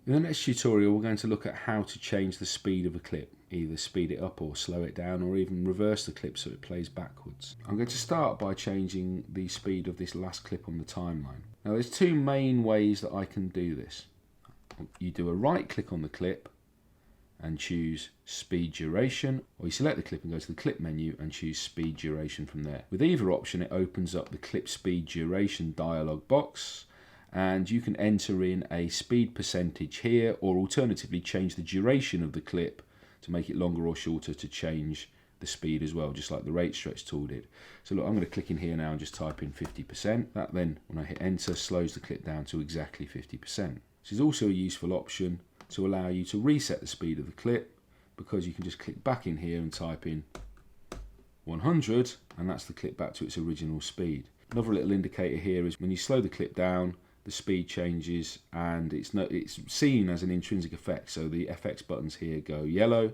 In the next tutorial, we're going to look at how to change the speed of a clip, either speed it up or slow it down, or even reverse the clip so it plays backwards. I'm going to start by changing the speed of this last clip on the timeline. Now there's two main ways that I can do this. You do a right click on the clip and choose speed duration, or you select the clip and go to the clip menu and choose speed duration from there. With either option, it opens up the clip speed duration dialog box, and you can enter in a speed percentage here, or alternatively change the duration of the clip to make it longer or shorter to change the speed as well, just like the rate stretch tool did. So look, I'm going to click in here now and just type in 50%. That then, when I hit enter, slows the clip down to exactly 50%. This is also a useful option to allow you to reset the speed of the clip, because you can just click back in here and type in 100, and that's the clip back to its original speed. Another little indicator here is when you slow the clip down, the speed changes, and it's seen as an intrinsic effect, so the FX buttons here go yellow.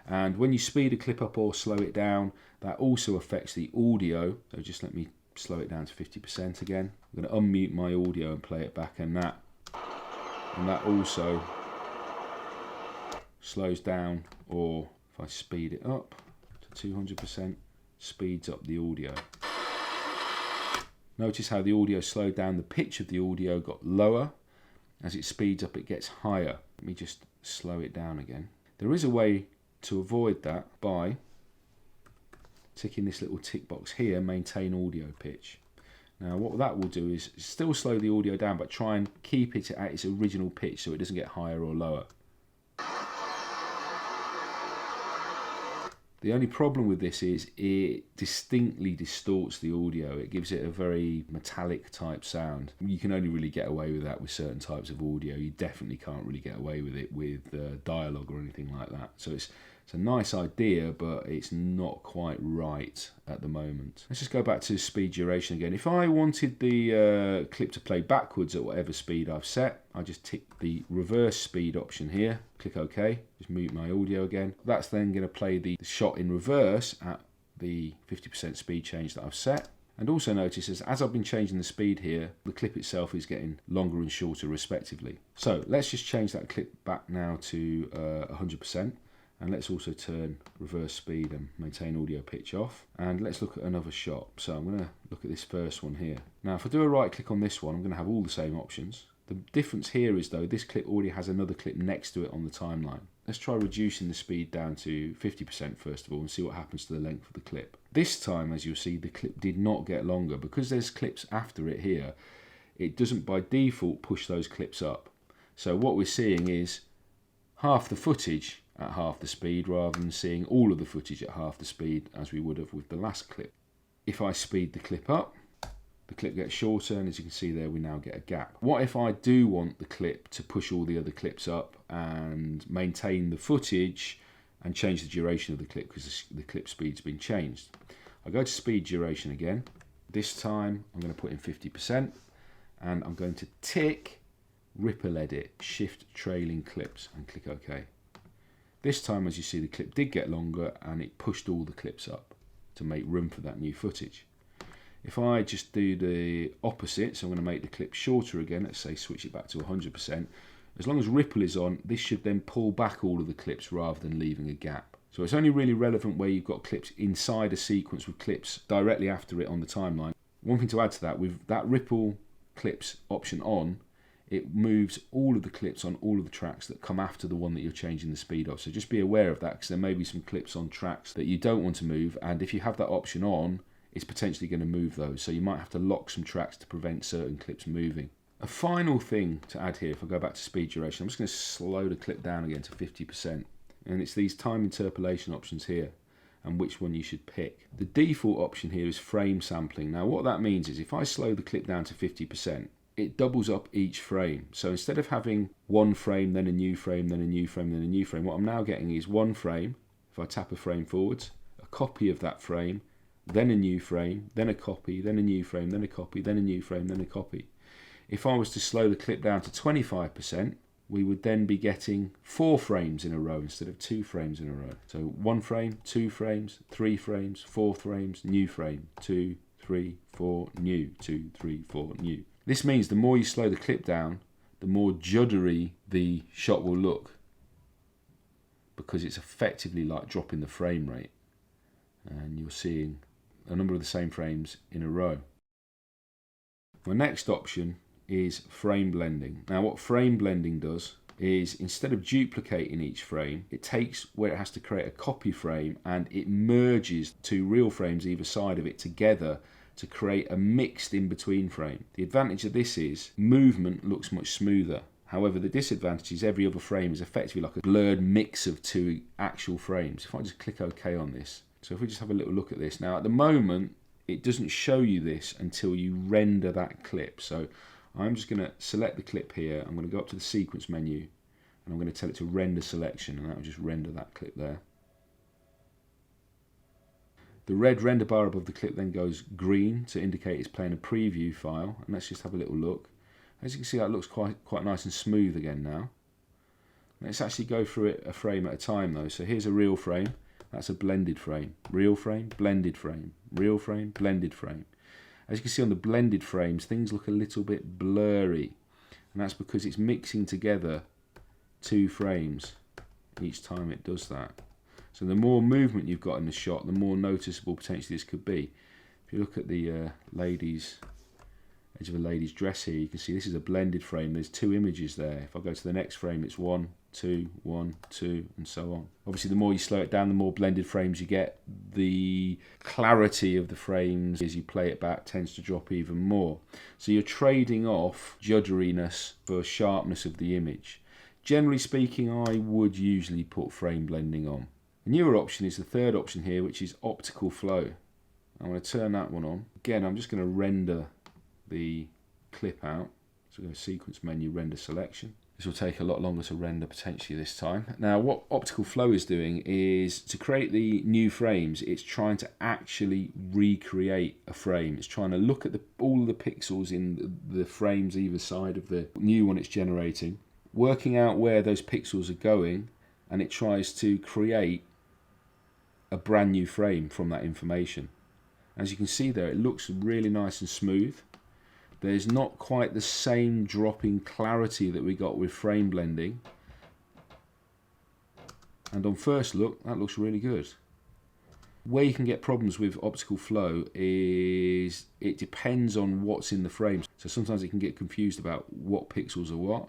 And when you speed a clip up or slow it down, that also affects the audio. So just let me slow it down to 50% again. I'm going to unmute my audio and play it back, and that also slows down, or if I speed it up to 200%, speeds up the audio. Notice how the audio slowed down, the pitch of the audio got lower. As it speeds up, it gets higher. Let me just slow it down again. There is a way to avoid that by ticking this little tick box here, maintain audio pitch. Now what that will do is still slow the audio down, but try and keep it at its original pitch so it doesn't get higher or lower. The only problem with this is it distinctly distorts the audio. It gives it a very metallic type sound. You can only really get away with that with certain types of audio. You definitely can't really get away with it with dialogue or anything like that. So it's a nice idea, but it's not quite right at the moment. Let's just go back to speed duration again. If I wanted the clip to play backwards at whatever speed I've set, I just tick the reverse speed option here, click OK, just mute my audio again. That's then going to play the shot in reverse at the 50% speed change that I've set. And also notice as I've been changing the speed here, the clip itself is getting longer and shorter respectively. So let's just change that clip back now to 100%. And let's also turn reverse speed and maintain audio pitch off. And let's look at another shot. So I'm going to look at this first one here. Now if I do a right click on this one, I'm going to have all the same options. The difference here is though, this clip already has another clip next to it on the timeline. Let's try reducing the speed down to 50% first of all and see what happens to the length of the clip. This time, as you'll see, the clip did not get longer. Because there's clips after it here, it doesn't by default push those clips up. So what we're seeing is half the footage at half the speed, rather than seeing all of the footage at half the speed as we would have with the last clip. If I speed the clip up, the clip gets shorter, and as you can see there, we now get a gap. What if I do want the clip to push all the other clips up and maintain the footage and change the duration of the clip because the clip speed's been changed? I go to speed duration again. This time I'm going to put in 50%, and I'm going to tick ripple edit, shift trailing clips, and click OK. This time, as you see, the clip did get longer and it pushed all the clips up to make room for that new footage. If I just do the opposite, so I'm going to make the clip shorter again, let's say switch it back to 100%, as long as ripple is on, this should then pull back all of the clips rather than leaving a gap. So it's only really relevant where you've got clips inside a sequence with clips directly after it on the timeline. One thing to add to that, with that ripple clips option on, it moves all of the clips on all of the tracks that come after the one that you're changing the speed of. So just be aware of that, because there may be some clips on tracks that you don't want to move, and if you have that option on, it's potentially going to move those. So you might have to lock some tracks to prevent certain clips moving. A final thing to add here, if I go back to speed duration, I'm just going to slow the clip down again to 50%. And it's these time interpolation options here, and which one you should pick. The default option here is frame sampling. Now what that means is if I slow the clip down to 50%, it doubles up each frame. So instead of having one frame, then a new frame, then a new frame, then a new frame, what I'm now getting is one frame. If I tap a frame forwards, a copy of that frame, then a new frame, then a copy, then a new frame, then a copy, then a new frame, then a copy. If I was to slow the clip down to 25%, we would then be getting 4 frames in a row instead of 2 frames in a row. So 1 frame, 2 frames, 3 frames, 4 frames, new frame, 2, 3, 4, new, 2, 3, 4, new. This means the more you slow the clip down, the more juddery the shot will look, because it's effectively like dropping the frame rate, and you're seeing a number of the same frames in a row. My next option is frame blending. Now what frame blending does is, instead of duplicating each frame, it takes where it has to create a copy frame and it merges two real frames either side of it together to create a mixed in-between frame. The advantage of this is movement looks much smoother. However, the disadvantage is every other frame is effectively like a blurred mix of two actual frames. If I just click OK on this, so if we just have a little look at this. Now at the moment, it doesn't show you this until you render that clip. So I'm just going to select the clip here. I'm going to go up to the sequence menu and I'm going to tell it to render selection, and that will just render that clip there. The red render bar above the clip then goes green to indicate it's playing a preview file, and let's just have a little look. As you can see, that looks quite nice and smooth again now. Let's actually go through it a frame at a time though. So here's a real frame, that's a blended frame, real frame, blended frame, real frame, blended frame. As you can see on the blended frames, things look a little bit blurry, and that's because it's mixing together two frames each time it does that. So the more movement you've got in the shot, the more noticeable potentially this could be. If you look at the edge of a lady's dress here, you can see this is a blended frame. There's two images there. If I go to the next frame, it's 1, 2, 1, 2, and so on. Obviously, the more you slow it down, the more blended frames you get. The clarity of the frames as you play it back tends to drop even more. So you're trading off judderiness for sharpness of the image. Generally speaking, I would usually put frame blending on. The newer option is the third option here, which is optical flow. I'm going to turn that one on. Again, I'm just going to render the clip out. So go to sequence menu, render selection. This will take a lot longer to render potentially this time. Now what optical flow is doing is, to create the new frames, it's trying to actually recreate a frame. It's trying to look at all the pixels in the frames either side of the new one it's generating, working out where those pixels are going, and it tries to create a brand new frame from that information. As you can see there, it looks really nice and smooth. There's not quite the same drop in clarity that we got with frame blending. And on first look, that looks really good. Where you can get problems with optical flow is it depends on what's in the frame. So sometimes it can get confused about what pixels are what,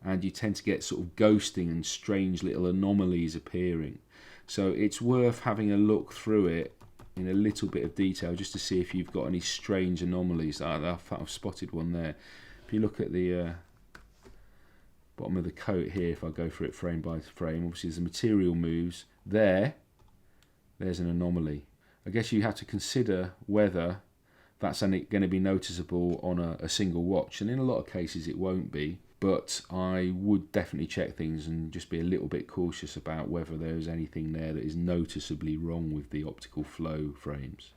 and you tend to get sort of ghosting and strange little anomalies appearing. So it's worth having a look through it in a little bit of detail just to see if you've got any strange anomalies. I've spotted one there. If you look at the bottom of the coat here, if I go through it frame by frame, obviously as the material moves, there's an anomaly. I guess you have to consider whether that's going to be noticeable on a single watch, and in a lot of cases it won't be. But I would definitely check things and just be a little bit cautious about whether there's anything there that is noticeably wrong with the optical flow frames.